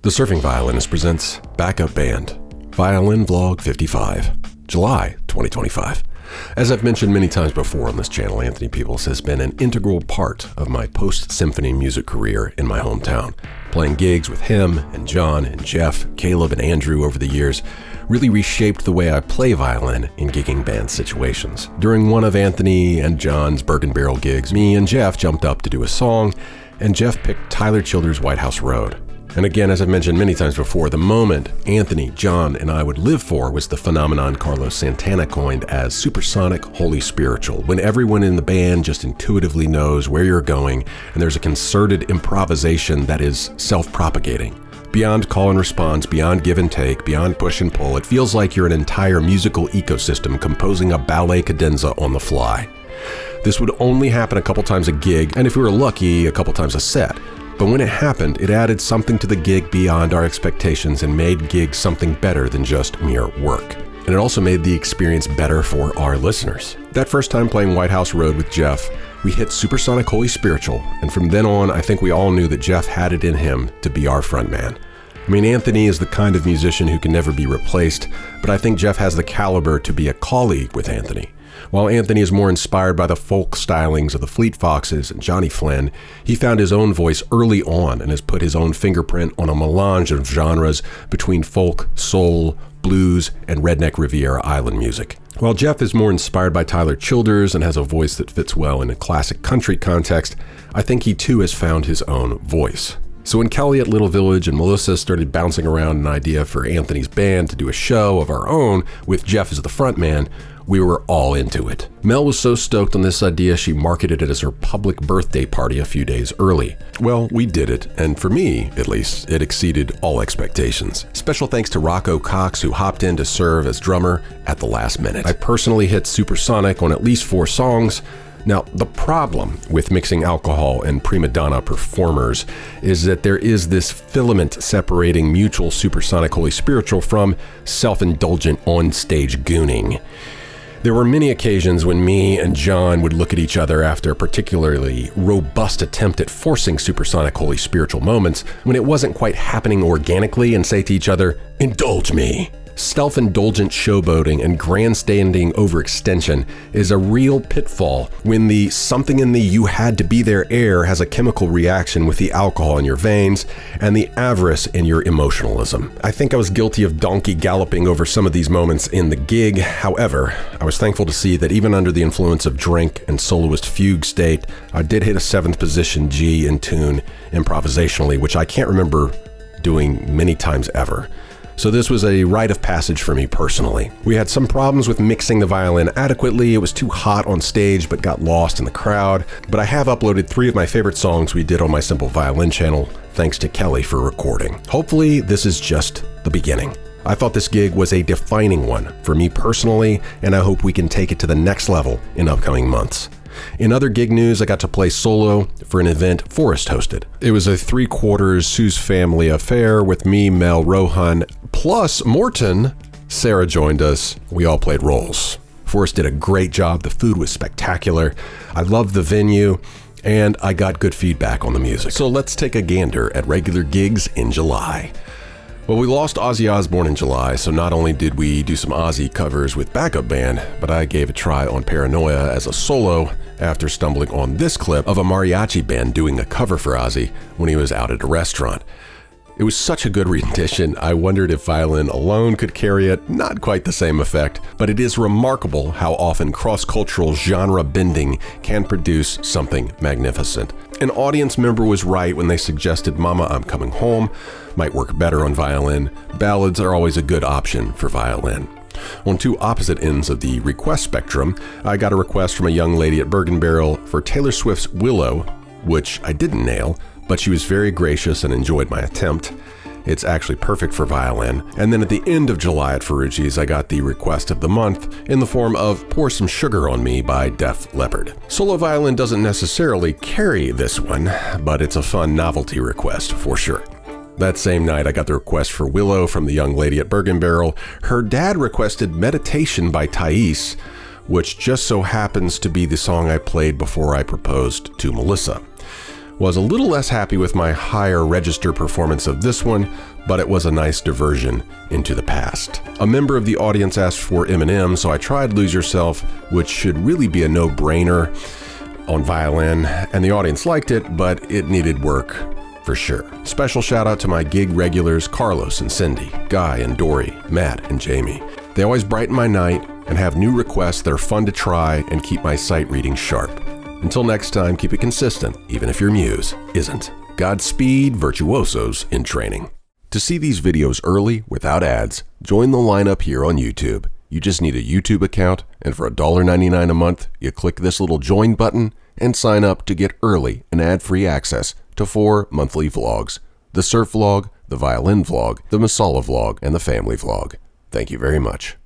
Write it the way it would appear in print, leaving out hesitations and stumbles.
The Surfing Violinist presents Backup Band, Violin Vlog 55, July 2025. As I've mentioned many times before on this channel, Anthony Peebles has been an integral part of my post-symphony music career in my hometown. Playing gigs with him and John and Jeff, Caleb and Andrew over the years really reshaped the way I play violin in gigging band situations. During one of Anthony and John's Bergen Barrel gigs, me and Jeff jumped up to do a song, and Jeff picked Tyler Childers' White House Road. And again, as I've mentioned many times before, the moment Anthony, John, and I would live for was the phenomenon Carlos Santana coined as supersonic holy spiritual, when everyone in the band just intuitively knows where you're going and there's a concerted improvisation that is self-propagating. Beyond call and response, beyond give and take, beyond push and pull, it feels like you're an entire musical ecosystem composing a ballet cadenza on the fly. This would only happen a couple times a gig, and if we were lucky, a couple times a set. But when it happened, it added something to the gig beyond our expectations and made gigs something better than just mere work. And it also made the experience better for our listeners. That first time playing White House Road with Jeff, we hit supersonic holy spiritual, and from then on, I think we all knew that Jeff had it in him to be our frontman. I mean, Anthony is the kind of musician who can never be replaced, but I think Jeff has the caliber to be a colleague with Anthony. While Anthony is more inspired by the folk stylings of the Fleet Foxes and Johnny Flynn, he found his own voice early on and has put his own fingerprint on a melange of genres between folk, soul, blues, and redneck Riviera Island music. While Jeff is more inspired by Tyler Childers and has a voice that fits well in a classic country context, I think he too has found his own voice. So when Kelly at Little Village and Melissa started bouncing around an idea for Anthony's band to do a show of our own with Jeff as the frontman, we were all into it. Mel was so stoked on this idea she marketed it as her public birthday party a few days early. Well, we did it, and for me, at least, it exceeded all expectations. Special thanks to Rocco Cox, who hopped in to serve as drummer at the last minute. I personally hit supersonic on at least 4 songs. Now, the problem with mixing alcohol and prima donna performers is that there is this filament separating mutual supersonic holy spiritual from self-indulgent on-stage gooning. There were many occasions when me and John would look at each other after a particularly robust attempt at forcing supersonic holy spiritual moments when it wasn't quite happening organically and say to each other, "Indulge me." Self-indulgent showboating and grandstanding overextension is a real pitfall when the something in the you had to be there air has a chemical reaction with the alcohol in your veins and the avarice in your emotionalism. I think I was guilty of donkey galloping over some of these moments in the gig. However, I was thankful to see that even under the influence of drink and soloist fugue state, I did hit a 7th position G in tune improvisationally, which I can't remember doing many times ever. So this was a rite of passage for me personally. We had some problems with mixing the violin adequately. It was too hot on stage but got lost in the crowd. But I have uploaded 3 of my favorite songs we did on my Simple Violin channel, thanks to Kelly for recording. Hopefully this is just the beginning. I thought this gig was a defining one for me personally, and I hope we can take it to the next level in upcoming months. In other gig news, I got to play solo for an event Forrest hosted. It was a 3/4 Sue's Family affair with me, Mel, Rohan, plus Morton. Sarah joined us. We all played roles. Forrest did a great job. The food was spectacular. I loved the venue, and I got good feedback on the music. So let's take a gander at regular gigs in July. Well, we lost Ozzy Osbourne in July, so not only did we do some Ozzy covers with backup band, but I gave a try on Paranoia as a solo after stumbling on this clip of a mariachi band doing a cover for Ozzy when he was out at a restaurant. It was such a good rendition, I wondered if violin alone could carry it. Not quite the same effect, but it is remarkable how often cross-cultural genre bending can produce something magnificent. An audience member was right when they suggested Mama, I'm Coming Home might work better on violin. Ballads are always a good option for violin. On 2 opposite ends of the request spectrum, I got a request from a young lady at Bergen Barrel for Taylor Swift's Willow, which I didn't nail, but she was very gracious and enjoyed my attempt. It's actually perfect for violin. And then at the end of July at Ferrucci's, I got the request of the month in the form of Pour Some Sugar on Me by Def Leppard. Solo violin doesn't necessarily carry this one, but it's a fun novelty request for sure. That same night, I got the request for Willow from the young lady at Bergen Barrel. Her dad requested Meditation by Thais, which just so happens to be the song I played before I proposed to Melissa. Was a little less happy with my higher register performance of this one, but it was a nice diversion into the past. A member of the audience asked for Eminem, so I tried Lose Yourself, which should really be a no-brainer on violin, and the audience liked it, but it needed work for sure. Special shout out to my gig regulars, Carlos and Cindy, Guy and Dory, Matt and Jamie. They always brighten my night and have new requests that are fun to try and keep my sight reading sharp. Until next time, keep it consistent, even if your muse isn't. Godspeed, virtuosos in training. To see these videos early, without ads, join the lineup here on YouTube. You just need a YouTube account, and for $1.99 a month, you click this little join button and sign up to get early and ad-free access to 4 monthly vlogs: the surf vlog, the violin vlog, the Masala vlog, and the family vlog. Thank you very much.